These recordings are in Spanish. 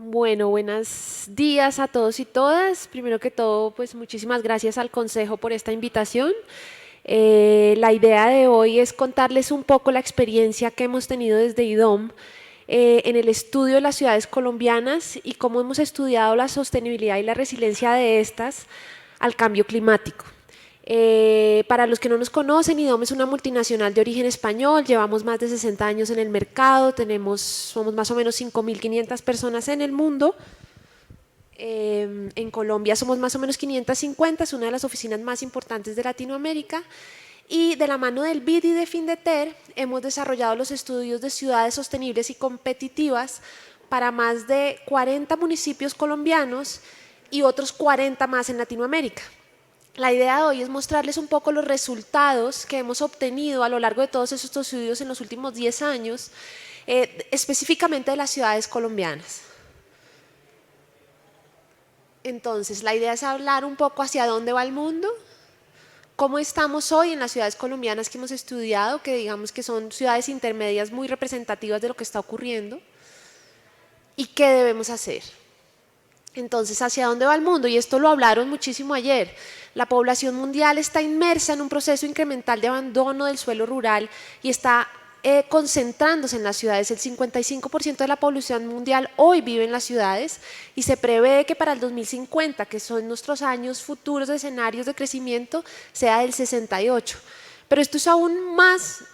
Bueno, buenos días a todos y todas. Primero que todo, pues muchísimas gracias al Consejo por esta invitación. La idea de hoy es contarles un poco la experiencia que hemos tenido desde IDOM en el estudio de las ciudades colombianas y cómo hemos estudiado la sostenibilidad y la resiliencia de estas al cambio climático. Para los que no nos conocen, IDOM es una multinacional de origen español, llevamos más de 60 años en el mercado, somos más o menos 5.500 personas en el mundo. En Colombia somos más o menos 550, es una de las oficinas más importantes de Latinoamérica. Y de la mano del BID y de Findeter hemos desarrollado los estudios de ciudades sostenibles y competitivas para más de 40 municipios colombianos y otros 40 más en Latinoamérica. La idea de hoy es mostrarles un poco los resultados que hemos obtenido a lo largo de todos estos estudios en los últimos 10 años, específicamente de las ciudades colombianas. Entonces, la idea es hablar un poco hacia dónde va el mundo, cómo estamos hoy en las ciudades colombianas que hemos estudiado, que digamos que son ciudades intermedias muy representativas de lo que está ocurriendo, y qué debemos hacer. Entonces, ¿hacia dónde va el mundo? Y esto lo hablaron muchísimo ayer. La población mundial está inmersa en un proceso incremental de abandono del suelo rural y está concentrándose en las ciudades. El 55% de la población mundial hoy vive en las ciudades y se prevé que para el 2050, que son nuestros años futuros de escenarios de crecimiento, sea del 68%. Pero esto es aún más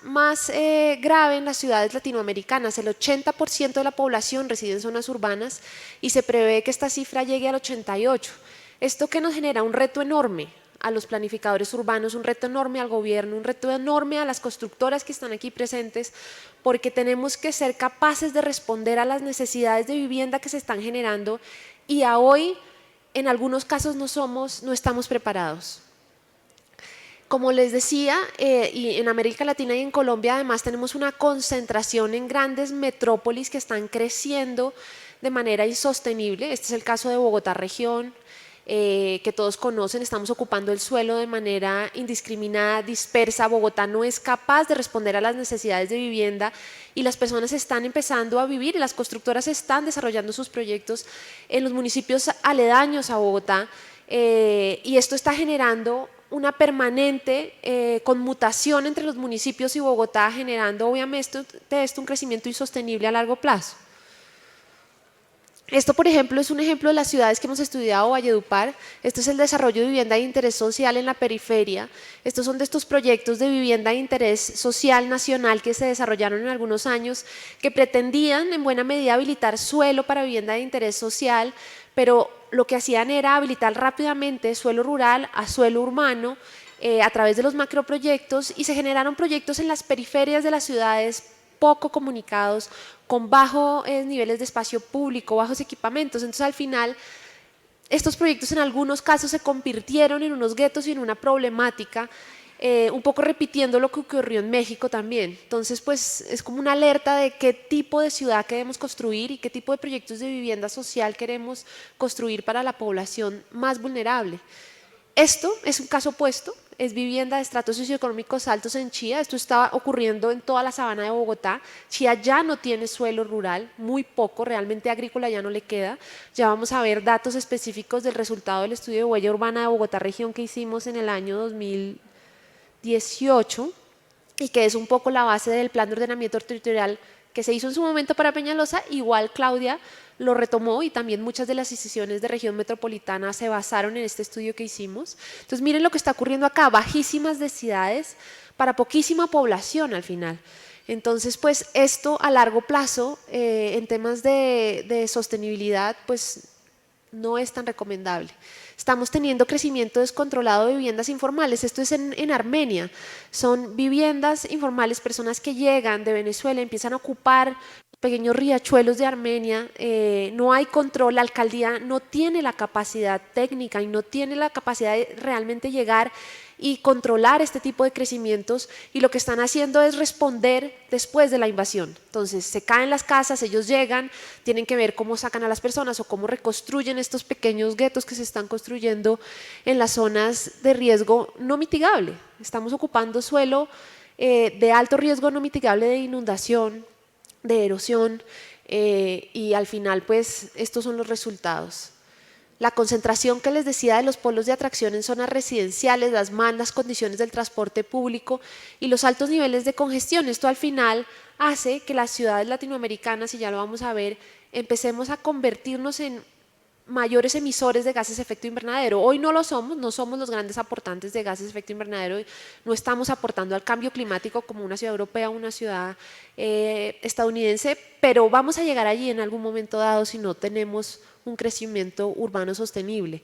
grave en las ciudades latinoamericanas. El 80% de la población reside en zonas urbanas y se prevé que esta cifra llegue al 88%. Esto que nos genera un reto enorme a los planificadores urbanos, un reto enorme al gobierno, un reto enorme a las constructoras que están aquí presentes, porque tenemos que ser capaces de responder a las necesidades de vivienda que se están generando y a hoy en algunos casos no estamos preparados. Como les decía, y en América Latina y en Colombia además tenemos una concentración en grandes metrópolis que están creciendo de manera insostenible. Este es el caso de Bogotá región, que todos conocen. Estamos ocupando el suelo de manera indiscriminada, dispersa. Bogotá no es capaz de responder a las necesidades de vivienda y las personas están empezando a vivir y las constructoras están desarrollando sus proyectos en los municipios aledaños a Bogotá, y esto está generando una permanente conmutación entre los municipios y Bogotá, generando obviamente esto un crecimiento insostenible a largo plazo. Esto, por ejemplo, es un ejemplo de las ciudades que hemos estudiado, Valledupar. Este es el desarrollo de vivienda de interés social en la periferia. Estos son de estos proyectos de vivienda de interés social nacional que se desarrollaron en algunos años, que pretendían en buena medida habilitar suelo para vivienda de interés social, pero lo que hacían era habilitar rápidamente suelo rural a suelo urbano a través de los macroproyectos, y se generaron proyectos en las periferias de las ciudades poco comunicados, con bajos niveles de espacio público, bajos equipamientos. Entonces, al final, estos proyectos en algunos casos se convirtieron en unos guetos y en una problemática, un poco repitiendo lo que ocurrió en México también. Entonces, pues es como una alerta de qué tipo de ciudad queremos construir y qué tipo de proyectos de vivienda social queremos construir para la población más vulnerable. Esto es un caso opuesto, es vivienda de estratos socioeconómicos altos en Chía. Esto está ocurriendo en toda la sabana de Bogotá. Chía ya no tiene suelo rural, muy poco, realmente agrícola ya no le queda. Ya vamos a ver datos específicos del resultado del estudio de huella urbana de Bogotá región que hicimos en el año 2018 y que es un poco la base del plan de ordenamiento territorial que se hizo en su momento para Peñalosa. Igual Claudia lo retomó y también muchas de las decisiones de región metropolitana se basaron en este estudio que hicimos. Entonces miren lo que está ocurriendo acá, bajísimas densidades para poquísima población al final. Entonces, pues esto a largo plazo, en temas de sostenibilidad, pues no es tan recomendable. Estamos teniendo crecimiento descontrolado de viviendas informales. Esto es en Armenia. Son viviendas informales, personas que llegan de Venezuela, empiezan a ocupar pequeños riachuelos de Armenia. No hay control, la alcaldía no tiene la capacidad técnica y no tiene la capacidad de realmente llegar y controlar este tipo de crecimientos, y lo que están haciendo es responder después de la invasión. Entonces se caen las casas, ellos llegan, tienen que ver cómo sacan a las personas o cómo reconstruyen estos pequeños guetos que se están construyendo en las zonas de riesgo no mitigable. Estamos ocupando suelo de alto riesgo no mitigable de inundación, de erosión, y al final pues estos son los resultados. La concentración que les decía de los polos de atracción en zonas residenciales, las malas condiciones del transporte público y los altos niveles de congestión. Esto al final hace que las ciudades latinoamericanas, y ya lo vamos a ver, empecemos a convertirnos en mayores emisores de gases de efecto invernadero. Hoy no lo somos, no somos los grandes aportantes de gases de efecto invernadero, no estamos aportando al cambio climático como una ciudad europea o una ciudad estadounidense, pero vamos a llegar allí en algún momento dado si no tenemos un crecimiento urbano sostenible.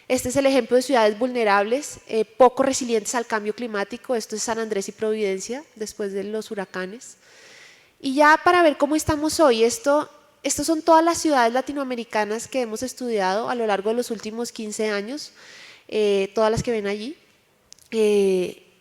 Este es el ejemplo de ciudades vulnerables, poco resilientes al cambio climático. Esto es San Andrés y Providencia, después de los huracanes. Y ya para ver cómo estamos hoy, estas son todas las ciudades latinoamericanas que hemos estudiado a lo largo de los últimos 15 años, todas las que ven allí.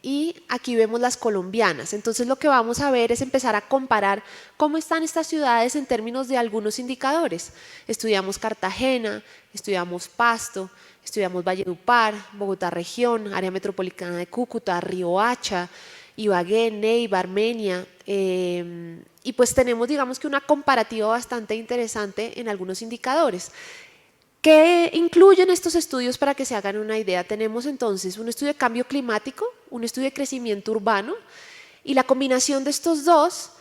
Y aquí vemos las colombianas. Entonces lo que vamos a ver es empezar a comparar cómo están estas ciudades en términos de algunos indicadores. Estudiamos Cartagena, estudiamos Pasto, estudiamos Valledupar, Bogotá región, área metropolitana de Cúcuta, Riohacha, Ibagué, Neiva, Armenia, y pues tenemos digamos que una comparativa bastante interesante en algunos indicadores. ¿Qué incluyen estos estudios para que se hagan una idea? Tenemos entonces un estudio de cambio climático, un estudio de crecimiento urbano, y la combinación de estos dos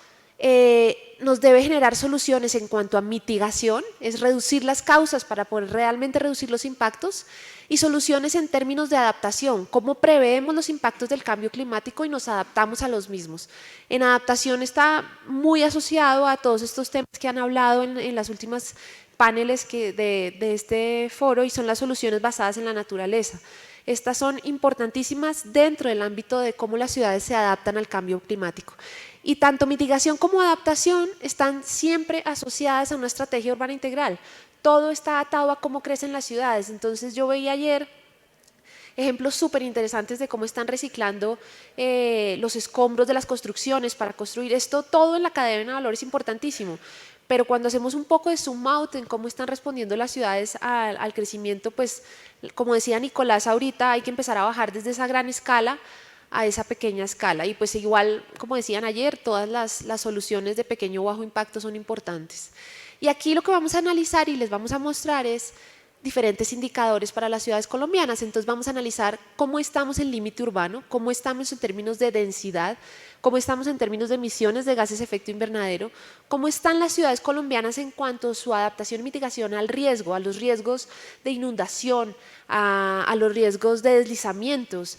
nos debe generar soluciones en cuanto a mitigación, es reducir las causas para poder realmente reducir los impactos, y soluciones en términos de adaptación, cómo preveemos los impactos del cambio climático y nos adaptamos a los mismos. En adaptación está muy asociado a todos estos temas que han hablado en las últimas paneles de este foro, y son las soluciones basadas en la naturaleza. Estas son importantísimas dentro del ámbito de cómo las ciudades se adaptan al cambio climático. Y tanto mitigación como adaptación están siempre asociadas a una estrategia urbana integral. Todo está atado a cómo crecen las ciudades. Entonces yo veía ayer ejemplos súper interesantes de cómo están reciclando los escombros de las construcciones para construir esto. Todo en la cadena de valor es importantísimo, pero cuando hacemos un poco de zoom out en cómo están respondiendo las ciudades al crecimiento, pues como decía Nicolás ahorita, hay que empezar a bajar desde esa gran escala a esa pequeña escala, y pues igual como decían ayer, todas las soluciones de pequeño o bajo impacto son importantes. Y aquí lo que vamos a analizar y les vamos a mostrar es diferentes indicadores para las ciudades colombianas. Entonces vamos a analizar cómo estamos en límite urbano, cómo estamos en términos de densidad, cómo estamos en términos de emisiones de gases de efecto invernadero, cómo están las ciudades colombianas en cuanto a su adaptación y mitigación al riesgo, a los riesgos de inundación, a los riesgos de deslizamientos,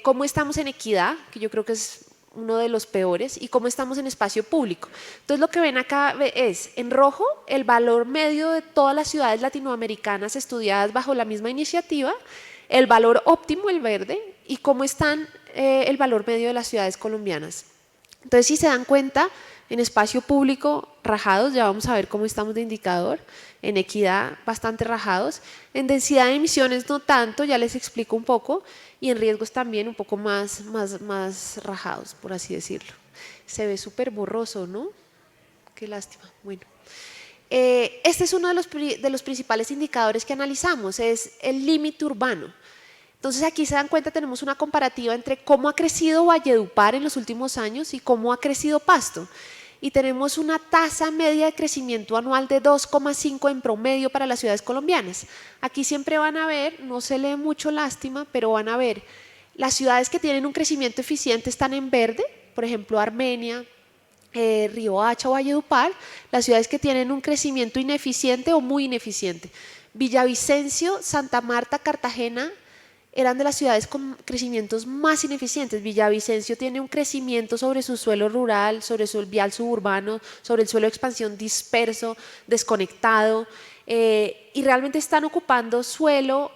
cómo estamos en equidad, que yo creo que es uno de los peores, y cómo estamos en espacio público. Entonces lo que ven acá es en rojo el valor medio de todas las ciudades latinoamericanas estudiadas bajo la misma iniciativa, el valor óptimo, el verde, y cómo están el valor medio de las ciudades colombianas. Entonces si se dan cuenta, en espacio público rajados, ya vamos a ver cómo estamos de indicador, en equidad bastante rajados, en densidad de emisiones no tanto, ya les explico un poco, y en riesgos también un poco más rajados, por así decirlo. Se ve súper borroso, ¿no? Qué lástima. Bueno, este es uno de los principales indicadores que analizamos, es el límite urbano. Entonces aquí se dan cuenta, tenemos una comparativa entre cómo ha crecido Valledupar en los últimos años y cómo ha crecido Pasto. Y tenemos una tasa media de crecimiento anual de 2,5 en promedio para las ciudades colombianas. Aquí siempre van a ver, no se lee mucho, lástima, pero van a ver, las ciudades que tienen un crecimiento eficiente están en verde, por ejemplo Armenia, Riohacha o Valledupar. Las ciudades que tienen un crecimiento ineficiente o muy ineficiente, Villavicencio, Santa Marta, Cartagena, eran de las ciudades con crecimientos más ineficientes. Villavicencio tiene un crecimiento sobre su suelo rural, sobre su vial suburbano, sobre el suelo de expansión disperso, desconectado, y realmente están ocupando suelo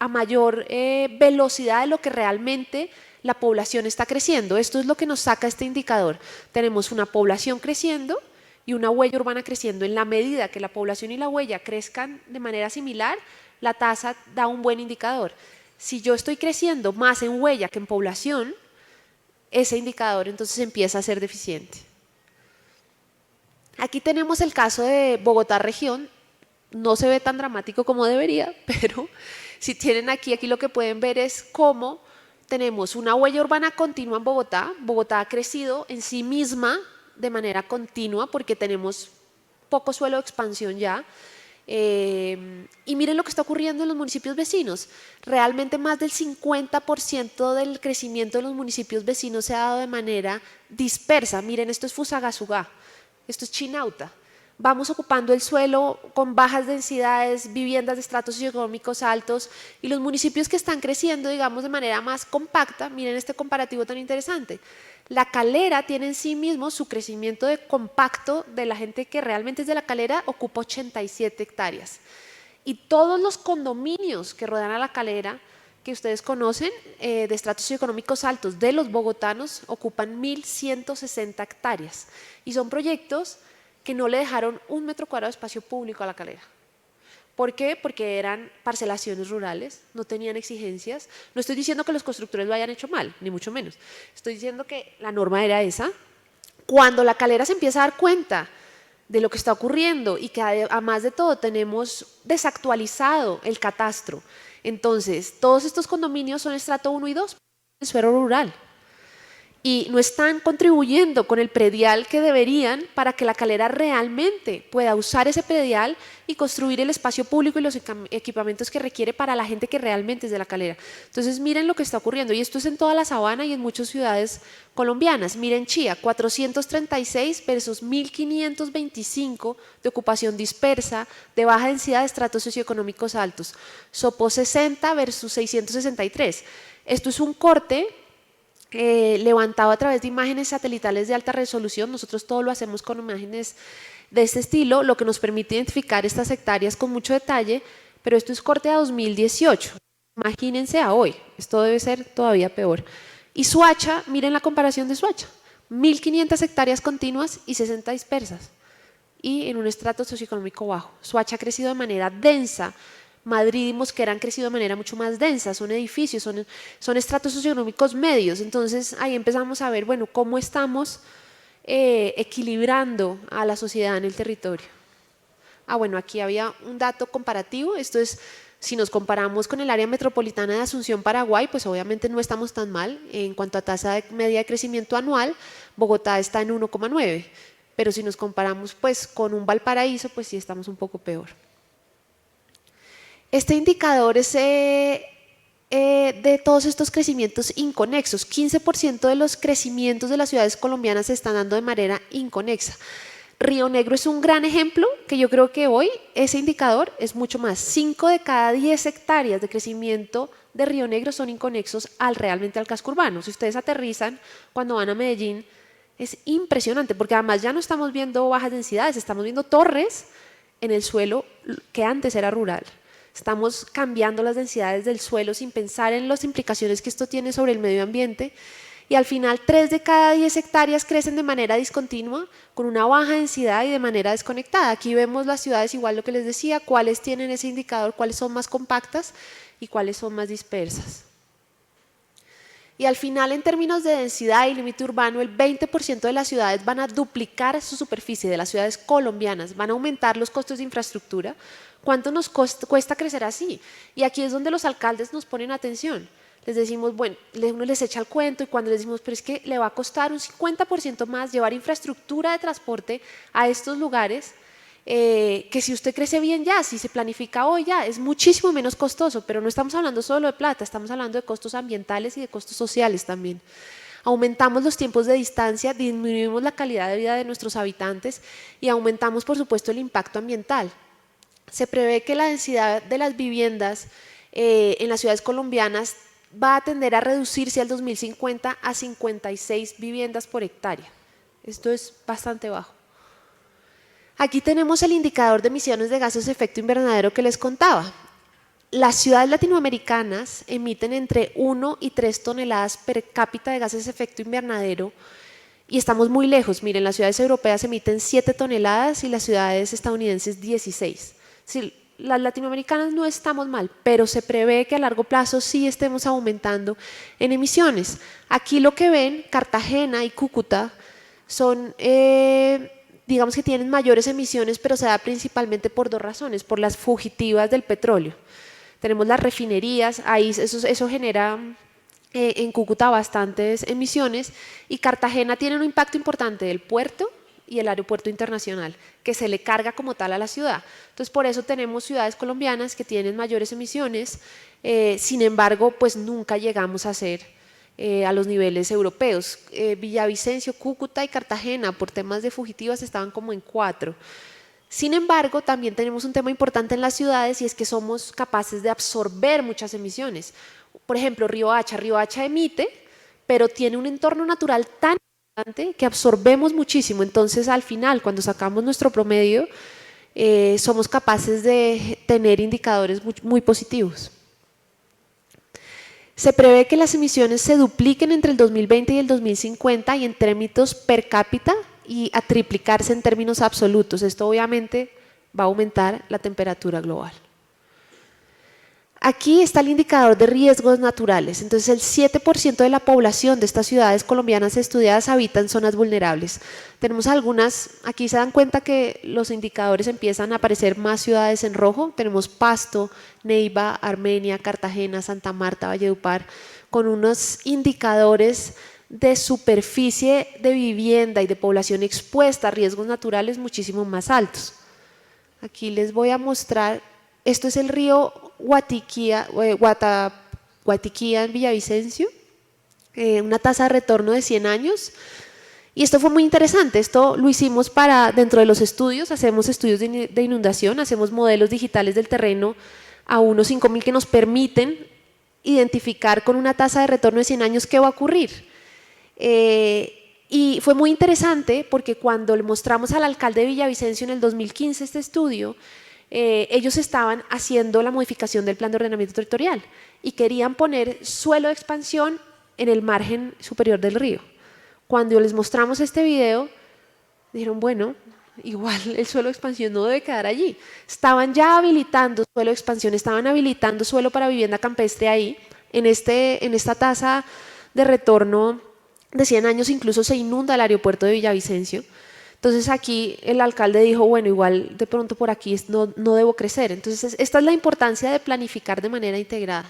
a mayor velocidad de lo que realmente la población está creciendo. Esto es lo que nos saca este indicador. Tenemos una población creciendo y una huella urbana creciendo. En la medida que la población y la huella crezcan de manera similar, la tasa da un buen indicador. Si yo estoy creciendo más en huella que en población, ese indicador entonces empieza a ser deficiente. Aquí tenemos el caso de Bogotá región, no se ve tan dramático como debería, pero si tienen aquí lo que pueden ver es cómo tenemos una huella urbana continua en Bogotá. Bogotá ha crecido en sí misma de manera continua porque tenemos poco suelo de expansión ya. Y miren lo que está ocurriendo en los municipios vecinos. Realmente más del 50% del crecimiento de los municipios vecinos se ha dado de manera dispersa. Miren, esto es Fusagasugá, esto es Chinauta. Vamos ocupando el suelo con bajas densidades, viviendas de estratos socioeconómicos altos, y los municipios que están creciendo, digamos, de manera más compacta, miren este comparativo tan interesante. La Calera tiene en sí mismo su crecimiento de compacto de la gente que realmente es de La Calera, ocupa 87 hectáreas. Y todos los condominios que rodean a La Calera, que ustedes conocen, de estratos socioeconómicos altos de los bogotanos, ocupan 1.160 hectáreas. Y son proyectos que no le dejaron un metro cuadrado de espacio público a La Calera. ¿Por qué? Porque eran parcelaciones rurales, no tenían exigencias. No estoy diciendo que los constructores lo hayan hecho mal, ni mucho menos. Estoy diciendo que la norma era esa. Cuando La Calera se empieza a dar cuenta de lo que está ocurriendo y que además de todo tenemos desactualizado el catastro, entonces todos estos condominios son estrato 1 y 2, en suelo rural. Y no están contribuyendo con el predial que deberían para que La Calera realmente pueda usar ese predial y construir el espacio público y los equipamientos que requiere para la gente que realmente es de La Calera. Entonces miren lo que está ocurriendo, y esto es en toda la sabana y en muchas ciudades colombianas. Miren Chía, 436 versus 1.525 de ocupación dispersa, de baja densidad de estratos socioeconómicos altos. Sopó 60 versus 663. Esto es un corte levantado a través de imágenes satelitales de alta resolución. Nosotros todo lo hacemos con imágenes de este estilo, lo que nos permite identificar estas hectáreas con mucho detalle, pero esto es corte a 2018. Imagínense a hoy, esto debe ser todavía peor. Y Soacha, miren la comparación de Soacha, 1.500 hectáreas continuas y 60 dispersas, y en un estrato socioeconómico bajo. Soacha ha crecido de manera densa. Madrid y Mosquera han crecido de manera mucho más densa, son edificios, son estratos socioeconómicos medios. Entonces ahí empezamos a ver, bueno, cómo estamos equilibrando a la sociedad en el territorio. Bueno, aquí había un dato comparativo. Esto es, si nos comparamos con el área metropolitana de Asunción, Paraguay, pues obviamente no estamos tan mal. En cuanto a tasa media de crecimiento anual, Bogotá está en 1,9, pero si nos comparamos pues con un Valparaíso, pues sí estamos un poco peor. Este indicador es de todos estos crecimientos inconexos. 15% de los crecimientos de las ciudades colombianas se están dando de manera inconexa. Río Negro es un gran ejemplo, que yo creo que hoy ese indicador es mucho más. 5 de cada 10 hectáreas de crecimiento de Río Negro son inconexos realmente al casco urbano. Si ustedes aterrizan cuando van a Medellín, es impresionante, porque además ya no estamos viendo bajas densidades, estamos viendo torres en el suelo que antes era rural. Estamos cambiando las densidades del suelo sin pensar en las implicaciones que esto tiene sobre el medio ambiente, y al final 3 de cada 10 hectáreas crecen de manera discontinua, con una baja densidad y de manera desconectada. Aquí vemos las ciudades, igual lo que les decía, cuáles tienen ese indicador, cuáles son más compactas y cuáles son más dispersas. Y al final, en términos de densidad y límite urbano, el 20% de las ciudades van a duplicar su superficie, de las ciudades colombianas, van a aumentar los costos de infraestructura. ¿Cuánto nos cuesta crecer así? Y aquí es donde los alcaldes nos ponen atención. Les decimos, bueno, uno les echa el cuento, y cuando les decimos, pero es que le va a costar un 50% más llevar infraestructura de transporte a estos lugares, que si usted crece bien ya, si se planifica hoy ya, es muchísimo menos costoso, pero no estamos hablando solo de plata, estamos hablando de costos ambientales y de costos sociales también. Aumentamos los tiempos de distancia, disminuimos la calidad de vida de nuestros habitantes y aumentamos, por supuesto, el impacto ambiental. Se prevé que la densidad de las viviendas en las ciudades colombianas va a tender a reducirse al 2050 a 56 viviendas por hectárea. Esto es bastante bajo. Aquí tenemos el indicador de emisiones de gases de efecto invernadero que les contaba. Las ciudades latinoamericanas emiten entre 1 y 3 toneladas per cápita de gases de efecto invernadero, y estamos muy lejos. Miren, las ciudades europeas emiten 7 toneladas y las ciudades estadounidenses 16. Sí, las latinoamericanas no estamos mal, pero se prevé que a largo plazo sí estemos aumentando en emisiones. Aquí lo que ven, Cartagena y Cúcuta son, digamos que tienen mayores emisiones, pero se da principalmente por 2 razones, por las fugitivas del petróleo. Tenemos las refinerías, ahí eso genera en Cúcuta bastantes emisiones, y Cartagena tiene un impacto importante del puerto y el aeropuerto internacional, que se le carga como tal a la ciudad. Entonces, por eso tenemos ciudades colombianas que tienen mayores emisiones, sin embargo, pues nunca llegamos a ser a los niveles europeos. Villavicencio, Cúcuta y Cartagena, por temas de fugitivas, estaban como en 4. Sin embargo, también tenemos un tema importante en las ciudades y es que somos capaces de absorber muchas emisiones. Por ejemplo, Riohacha emite, pero tiene un entorno natural tan importante que absorbemos muchísimo. Entonces, al final, cuando sacamos nuestro promedio, somos capaces de tener indicadores muy positivos. Se prevé que las emisiones se dupliquen entre el 2020 y el 2050 y en términos per cápita y a triplicarse en términos absolutos. Esto obviamente va a aumentar la temperatura global. Aquí está el indicador de riesgos naturales. Entonces, el 7% de la población de estas ciudades colombianas estudiadas habita en zonas vulnerables. Tenemos algunas, aquí se dan cuenta que los indicadores empiezan a aparecer más ciudades en rojo. Tenemos Pasto, Neiva, Armenia, Cartagena, Santa Marta, Valledupar, con unos indicadores de superficie de vivienda y de población expuesta a riesgos naturales muchísimo más altos. Aquí les voy a mostrar, esto es el río Guatiquía en Villavicencio, una tasa de retorno de 100 años. Y esto fue muy interesante, esto lo hicimos para, dentro de los estudios, hacemos estudios de inundación, hacemos modelos digitales del terreno a unos 5.000 que nos permiten identificar con una tasa de retorno de 100 años qué va a ocurrir. Y fue muy interesante porque cuando le mostramos al alcalde de Villavicencio en el 2015 este estudio, ellos estaban haciendo la modificación del plan de ordenamiento territorial y querían poner suelo de expansión en el margen superior del río. Cuando les mostramos este video, dijeron, bueno, igual el suelo de expansión no debe quedar allí. Estaban ya habilitando suelo de expansión, estaban habilitando suelo para vivienda campestre ahí. En esta tasa de retorno de 100 años incluso se inunda el aeropuerto de Villavicencio. Entonces aquí el alcalde dijo, bueno, igual de pronto por aquí no debo crecer. Entonces esta es la importancia de planificar de manera integrada.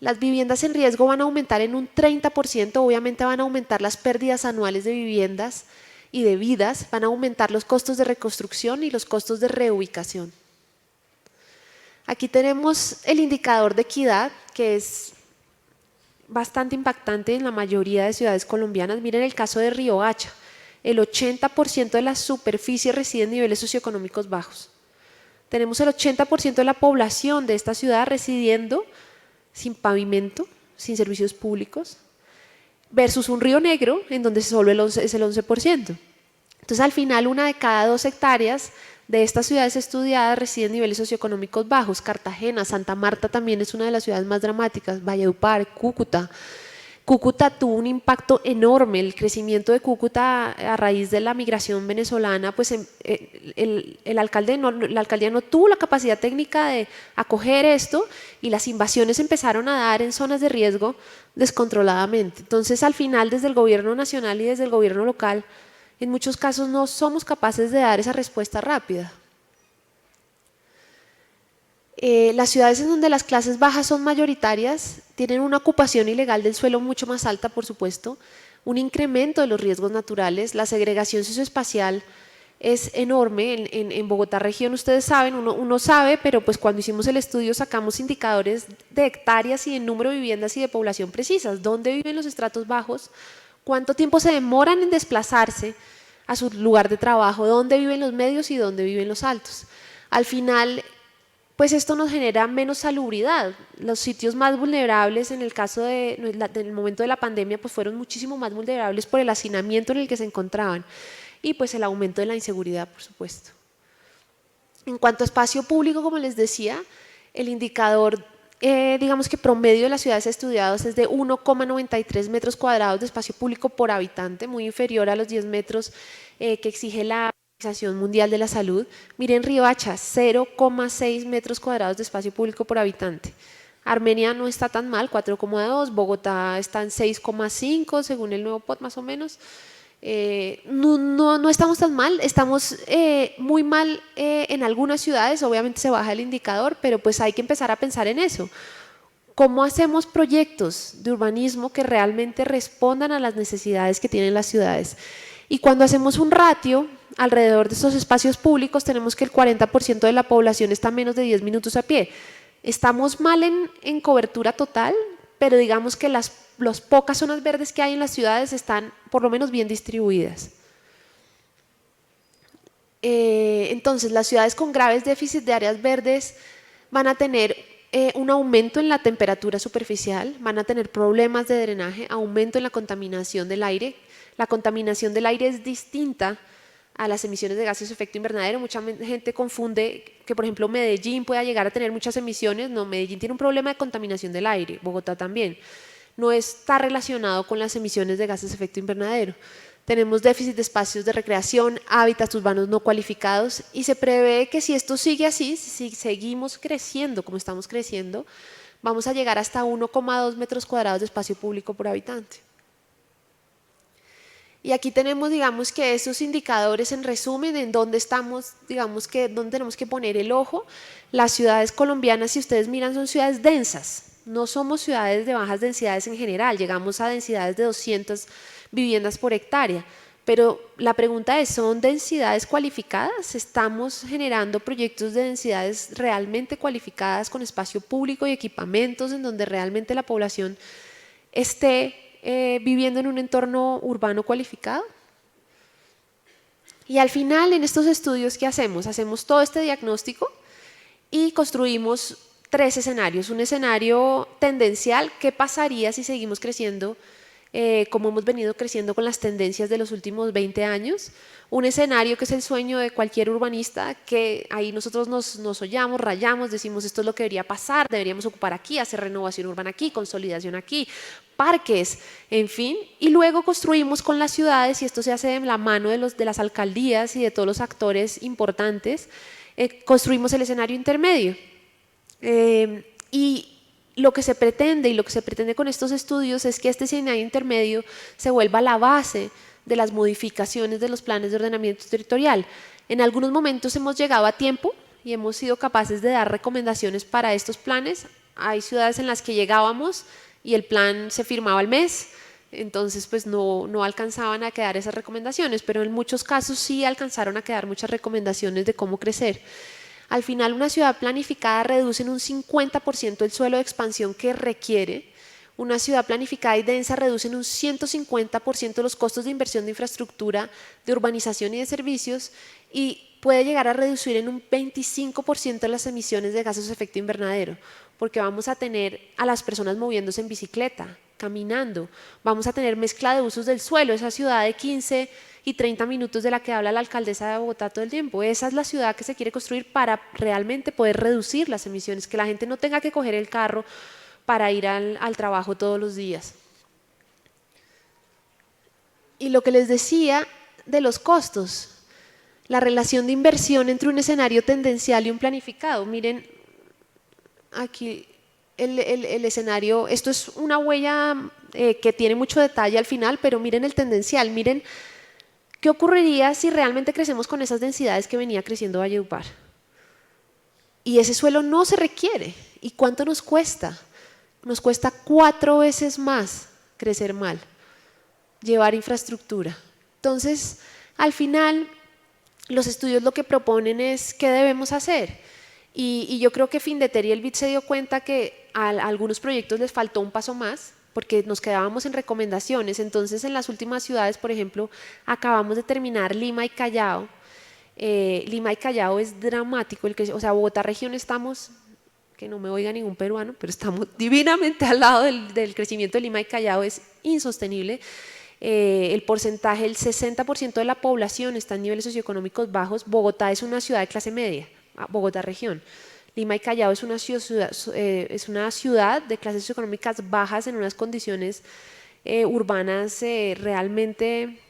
Las viviendas en riesgo van a aumentar en un 30%, obviamente van a aumentar las pérdidas anuales de viviendas y de vidas, van a aumentar los costos de reconstrucción y los costos de reubicación. Aquí tenemos el indicador de equidad, que es bastante impactante en la mayoría de ciudades colombianas. Miren el caso de Riohacha. El 80% de la superficie reside en niveles socioeconómicos bajos. Tenemos el 80% de la población de esta ciudad residiendo sin pavimento, sin servicios públicos, versus un Río Negro en donde solo es el 11%. Entonces, al final, 1 de cada 2 hectáreas de estas ciudades estudiadas reside en niveles socioeconómicos bajos. Cartagena, Santa Marta también es una de las ciudades más dramáticas, Valledupar, Cúcuta. Cúcuta tuvo un impacto enorme, el crecimiento de Cúcuta a raíz de la migración venezolana, pues la alcaldía no tuvo la capacidad técnica de acoger esto y las invasiones empezaron a dar en zonas de riesgo descontroladamente. Entonces, al final, desde el gobierno nacional y desde el gobierno local, en muchos casos no somos capaces de dar esa respuesta rápida. Las ciudades en donde las clases bajas son mayoritarias tienen una ocupación ilegal del suelo mucho más alta, por supuesto, un incremento de los riesgos naturales, la segregación socioespacial es enorme. En Bogotá región, ustedes saben, uno sabe, pero pues cuando hicimos el estudio sacamos indicadores de hectáreas y de número de viviendas y de población precisas, dónde viven los estratos bajos, cuánto tiempo se demoran en desplazarse a su lugar de trabajo, dónde viven los medios y dónde viven los altos. Al final, pues esto nos genera menos salubridad. Los sitios más vulnerables en el caso del momento de la pandemia pues fueron muchísimo más vulnerables por el hacinamiento en el que se encontraban y pues el aumento de la inseguridad, por supuesto. En cuanto a espacio público, como les decía, el indicador digamos que promedio de las ciudades estudiadas es de 1,93 metros cuadrados de espacio público por habitante, muy inferior a los 10 metros que exige la Organización Mundial de la Salud. Miren Riohacha, 0,6 metros cuadrados de espacio público por habitante. Armenia no está tan mal, 4,2, Bogotá está en 6,5 según el nuevo POT más o menos. No estamos tan mal, estamos muy mal en algunas ciudades, obviamente se baja el indicador, pero pues hay que empezar a pensar en eso. ¿Cómo hacemos proyectos de urbanismo que realmente respondan a las necesidades que tienen las ciudades? Y cuando hacemos un ratio alrededor de estos espacios públicos, tenemos que el 40% de la población está a menos de 10 minutos a pie. Estamos mal en cobertura total, pero digamos que las pocas zonas verdes que hay en las ciudades están por lo menos bien distribuidas. Entonces, las ciudades con graves déficits de áreas verdes van a tener un aumento en la temperatura superficial, van a tener problemas de drenaje, aumento en la contaminación del aire. La contaminación del aire es distinta a las emisiones de gases de efecto invernadero. Mucha gente confunde que, por ejemplo, Medellín pueda llegar a tener muchas emisiones. No, Medellín tiene un problema de contaminación del aire, Bogotá también. No está relacionado con las emisiones de gases de efecto invernadero. Tenemos déficit de espacios de recreación, hábitats urbanos no cualificados y se prevé que si esto sigue así, si seguimos creciendo como estamos creciendo, vamos a llegar hasta 1,2 metros cuadrados de espacio público por habitante. Y aquí tenemos, digamos que esos indicadores en resumen, en dónde estamos, digamos que dónde tenemos que poner el ojo. Las ciudades colombianas, si ustedes miran, son ciudades densas, no somos ciudades de bajas densidades en general, llegamos a densidades de 200 viviendas por hectárea, pero la pregunta es, ¿son densidades cualificadas? ¿Estamos generando proyectos de densidades realmente cualificadas con espacio público y equipamientos en donde realmente la población esté viviendo en un entorno urbano cualificado? Y al final, en estos estudios, ¿qué hacemos? Hacemos todo este diagnóstico y construimos 3 escenarios. Un escenario tendencial, ¿qué pasaría si seguimos creciendo como hemos venido creciendo con las tendencias de los últimos 20 años? Un escenario que es el sueño de cualquier urbanista, que ahí nosotros nos hollamos, rayamos, decimos esto es lo que debería pasar, deberíamos ocupar aquí, hacer renovación urbana aquí, consolidación aquí, parques, en fin, y luego construimos con las ciudades, y esto se hace de la mano de las alcaldías y de todos los actores importantes, construimos el escenario intermedio. Y lo que se pretende con estos estudios es que este escenario intermedio se vuelva la base de las modificaciones de los planes de ordenamiento territorial. En algunos momentos hemos llegado a tiempo y hemos sido capaces de dar recomendaciones para estos planes. Hay ciudades en las que llegábamos y el plan se firmaba al mes, entonces pues no alcanzaban a quedar esas recomendaciones, pero en muchos casos sí alcanzaron a quedar muchas recomendaciones de cómo crecer. Al final, una ciudad planificada reduce en un 50% el suelo de expansión que requiere. Una ciudad planificada y densa reduce en un 150% los costos de inversión de infraestructura, de urbanización y de servicios, y puede llegar a reducir en un 25% las emisiones de gases de efecto invernadero, porque vamos a tener a las personas moviéndose en bicicleta, caminando, vamos a tener mezcla de usos del suelo. Esa ciudad de 15 y 30 minutos de la que habla la alcaldesa de Bogotá todo el tiempo, esa es la ciudad que se quiere construir para realmente poder reducir las emisiones, que la gente no tenga que coger el carro para ir al trabajo todos los días. Y lo que les decía de los costos, la relación de inversión entre un escenario tendencial y un planificado. Miren aquí el escenario, esto es una huella que tiene mucho detalle al final, pero miren el tendencial, miren qué ocurriría si realmente crecemos con esas densidades que venía creciendo Valledupar. Y ese suelo no se requiere. ¿Y cuánto nos cuesta? Nos cuesta 4 veces más crecer mal, llevar infraestructura. Entonces, al final, los estudios lo que proponen es qué debemos hacer. Y yo creo que Findeter y el BID se dio cuenta que a algunos proyectos les faltó un paso más, porque nos quedábamos en recomendaciones. Entonces, en las últimas ciudades, por ejemplo, acabamos de terminar Lima y Callao. Lima y Callao es dramático, o sea, Bogotá región estamos, que no me oiga ningún peruano, pero estamos divinamente al lado del crecimiento de Lima y Callao, es insostenible. El porcentaje, el 60% de la población está en niveles socioeconómicos bajos. Bogotá es una ciudad de clase media, Bogotá región. Lima y Callao es una ciudad de clases socioeconómicas bajas en unas condiciones urbanas realmente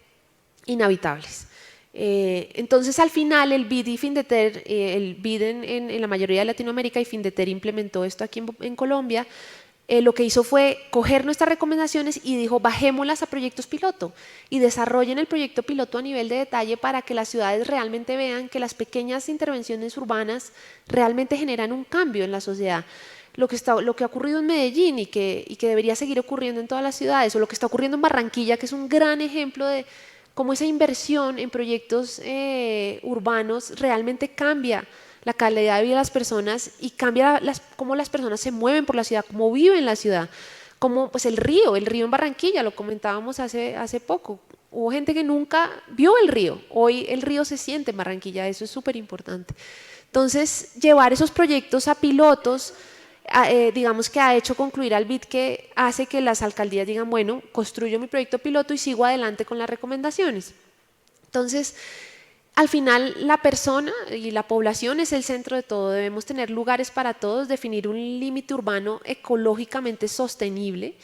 inhabitables. Entonces, al final, el BID y Findeter, el BID en la mayoría de Latinoamérica y Findeter implementó esto aquí en Colombia. Lo que hizo fue coger nuestras recomendaciones y dijo, bajémoslas a proyectos piloto y desarrollen el proyecto piloto a nivel de detalle para que las ciudades realmente vean que las pequeñas intervenciones urbanas realmente generan un cambio en la sociedad. Lo que ha ocurrido en Medellín y que debería seguir ocurriendo en todas las ciudades, o lo que está ocurriendo en Barranquilla, que es un gran ejemplo de cómo esa inversión en proyectos urbanos realmente cambia la calidad de vida de las personas y cambia cómo las personas se mueven por la ciudad, cómo viven en la ciudad, como pues el río en Barranquilla, lo comentábamos hace poco. Hubo gente que nunca vio el río, hoy el río se siente en Barranquilla, eso es súper importante. Entonces, llevar esos proyectos a pilotos, digamos que ha hecho concluir al BID, que hace que las alcaldías digan, bueno, construyo mi proyecto piloto y sigo adelante con las recomendaciones. Entonces, al final la persona y la población es el centro de todo, debemos tener lugares para todos, definir un límite urbano ecológicamente sostenible,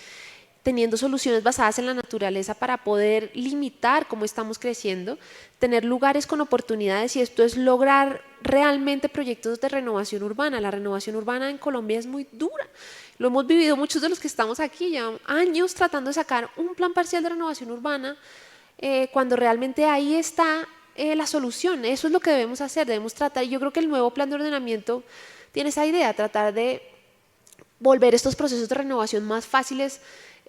teniendo soluciones basadas en la naturaleza para poder limitar cómo estamos creciendo, tener lugares con oportunidades, y esto es lograr realmente proyectos de renovación urbana. La renovación urbana en Colombia es muy dura, lo hemos vivido muchos de los que estamos aquí, ya años tratando de sacar un plan parcial de renovación urbana, cuando realmente ahí está la solución. Eso es lo que debemos hacer, debemos tratar, y yo creo que el nuevo plan de ordenamiento tiene esa idea, tratar de volver estos procesos de renovación más fáciles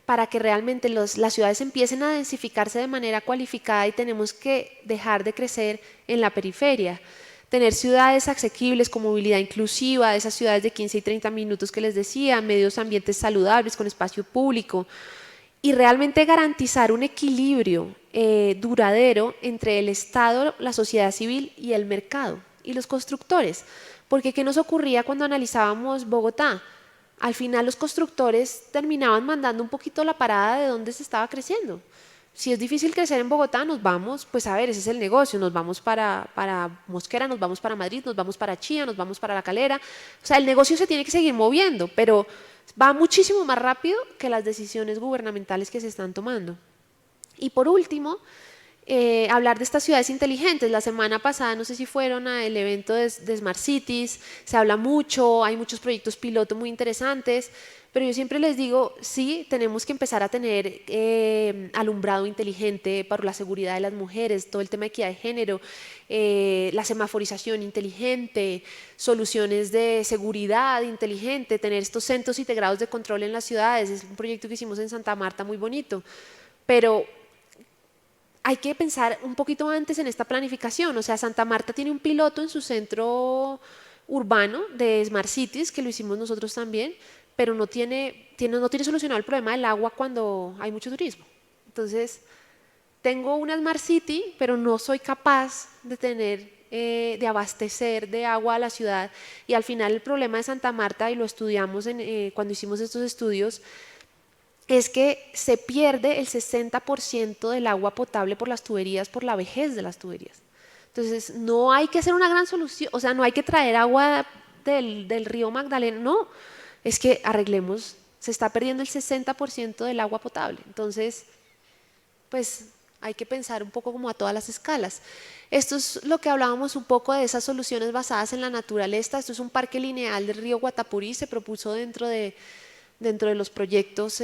para que realmente las ciudades empiecen a densificarse de manera cualificada, y tenemos que dejar de crecer en la periferia. Tener ciudades asequibles con movilidad inclusiva, esas ciudades de 15 y 30 minutos que les decía, medios ambientes saludables con espacio público, y realmente garantizar un equilibrio duradero entre el Estado, la sociedad civil y el mercado y los constructores. Porque ¿qué nos ocurría cuando analizábamos Bogotá? Al final los constructores terminaban mandando un poquito la parada de donde se estaba creciendo. Si es difícil crecer en Bogotá, nos vamos, pues a ver, ese es el negocio, nos vamos para Mosquera, nos vamos para Madrid, nos vamos para Chía, nos vamos para La Calera. O sea, el negocio se tiene que seguir moviendo, pero va muchísimo más rápido que las decisiones gubernamentales que se están tomando. Y por último, hablar de estas ciudades inteligentes. La semana pasada, no sé si fueron al evento de Smart Cities, se habla mucho, hay muchos proyectos piloto muy interesantes, pero yo siempre les digo, sí, tenemos que empezar a tener alumbrado inteligente para la seguridad de las mujeres, todo el tema de equidad de género, la semaforización inteligente, soluciones de seguridad inteligente, tener estos centros integrados de control en las ciudades. Es un proyecto que hicimos en Santa Marta muy bonito, pero hay que pensar un poquito antes en esta planificación. O sea, Santa Marta tiene un piloto en su centro urbano de Smart Cities, que lo hicimos nosotros también, pero no tiene solucionado el problema del agua cuando hay mucho turismo. Entonces, tengo una Smart City, pero no soy capaz de de abastecer de agua a la ciudad, y al final el problema de Santa Marta, y lo estudiamos cuando hicimos estos estudios, es que se pierde el 60% del agua potable por las tuberías, por la vejez de las tuberías. Entonces, no hay que hacer una gran solución, o sea, no hay que traer agua del río Magdalena, no, es que arreglemos, se está perdiendo el 60% del agua potable. Entonces, pues hay que pensar un poco como a todas las escalas. Esto es lo que hablábamos un poco de esas soluciones basadas en la naturaleza. Esto es un parque lineal del río Guatapurí, se propuso dentro de los proyectos,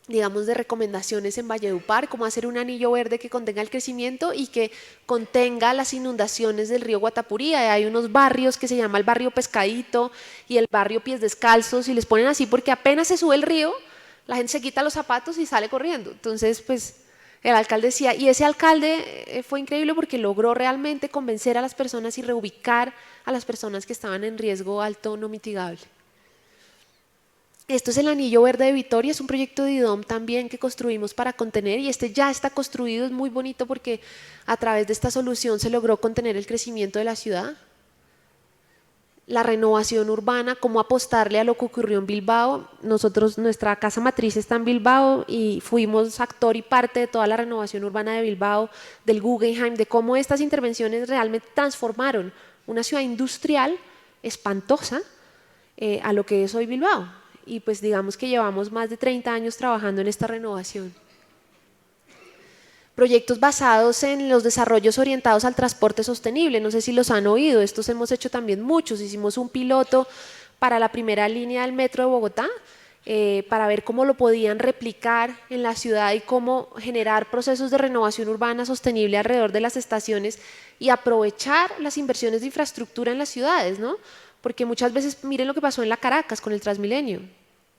digamos, de recomendaciones en Valledupar, como hacer un anillo verde que contenga el crecimiento y que contenga las inundaciones del río Guatapurí. Hay unos barrios que se llama el barrio Pescadito y el barrio Pies Descalzos, y les ponen así porque apenas se sube el río, la gente se quita los zapatos y sale corriendo. Entonces, pues el alcalde decía, y ese alcalde fue increíble porque logró realmente convencer a las personas y reubicar a las personas que estaban en riesgo alto no mitigable. Esto es el Anillo Verde de Vitoria, es un proyecto de IDOM también que construimos para contener, y este ya está construido, es muy bonito porque a través de esta solución se logró contener el crecimiento de la ciudad. La renovación urbana, cómo apostarle a lo que ocurrió en Bilbao. Nosotros, nuestra casa matriz está en Bilbao y fuimos actor y parte de toda la renovación urbana de Bilbao, del Guggenheim, de cómo estas intervenciones realmente transformaron una ciudad industrial espantosa a lo que es hoy Bilbao. Y pues digamos que llevamos más de 30 años trabajando en esta renovación. Proyectos basados en los desarrollos orientados al transporte sostenible, no sé si los han oído, estos hemos hecho también muchos. Hicimos un piloto para la primera línea del metro de Bogotá, para ver cómo lo podían replicar en la ciudad y cómo generar procesos de renovación urbana sostenible alrededor de las estaciones y aprovechar las inversiones de infraestructura en las ciudades, ¿no? Porque muchas veces, miren lo que pasó en la Caracas con el Transmilenio,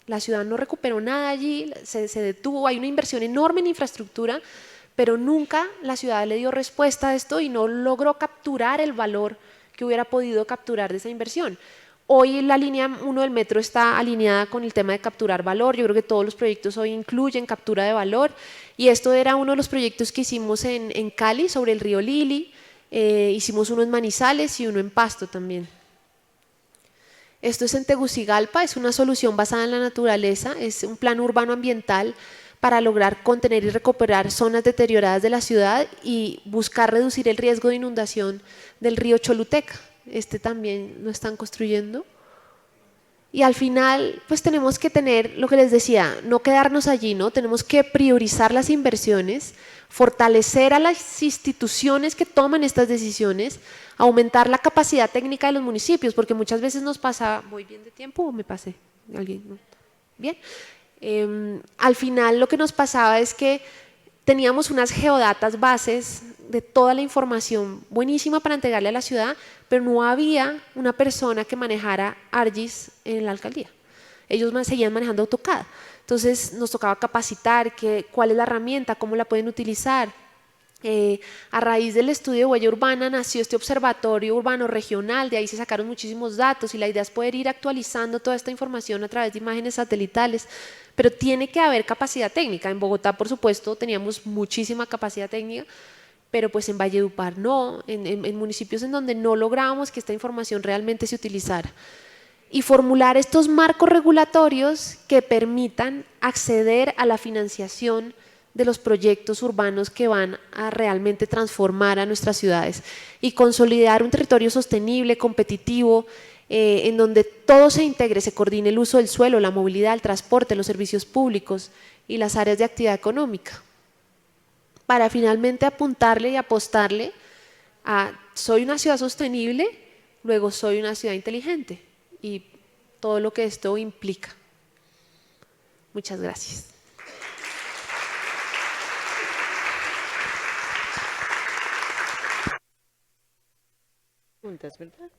la ciudad no recuperó nada allí, se detuvo, hay una inversión enorme en infraestructura, pero nunca la ciudad le dio respuesta a esto y no logró capturar el valor que hubiera podido capturar de esa inversión. Hoy la línea 1 del metro está alineada con el tema de capturar valor. Yo creo que todos los proyectos hoy incluyen captura de valor y esto era uno de los proyectos que hicimos en Cali sobre el río Lili. Hicimos uno en Manizales y uno en Pasto también. Esto es en Tegucigalpa, es una solución basada en la naturaleza, es un plan urbano ambiental para lograr contener y recuperar zonas deterioradas de la ciudad y buscar reducir el riesgo de inundación del río Choluteca. Este también lo están construyendo. Y al final, pues tenemos que tener, lo que les decía, no quedarnos allí, ¿no? Tenemos que priorizar las inversiones, fortalecer a las instituciones que toman estas decisiones, aumentar la capacidad técnica de los municipios, porque muchas veces nos pasa, ¿voy bien de tiempo o me pasé? ¿Alguien? ¿No? Bien. Al final lo que nos pasaba es que teníamos unas geodatas bases de toda la información buenísima para entregarle a la ciudad, pero no había una persona que manejara ArcGIS en la alcaldía. Ellos seguían manejando AutoCAD. Entonces nos tocaba capacitar cuál es la herramienta, cómo la pueden utilizar. A raíz del estudio de huella urbana nació este observatorio urbano regional, de ahí se sacaron muchísimos datos y la idea es poder ir actualizando toda esta información a través de imágenes satelitales, pero tiene que haber capacidad técnica. En Bogotá, por supuesto, teníamos muchísima capacidad técnica, pero pues en Valledupar no, en municipios en donde no lográbamos que esta información realmente se utilizara. Y formular estos marcos regulatorios que permitan acceder a la financiación de los proyectos urbanos que van a realmente transformar a nuestras ciudades y consolidar un territorio sostenible, competitivo, en donde todo se integre, se coordine el uso del suelo, la movilidad, el transporte, los servicios públicos y las áreas de actividad económica, para finalmente apuntarle y apostarle a soy una ciudad sostenible, luego soy una ciudad inteligente y todo lo que esto implica. Muchas gracias. Preguntas, ¿verdad?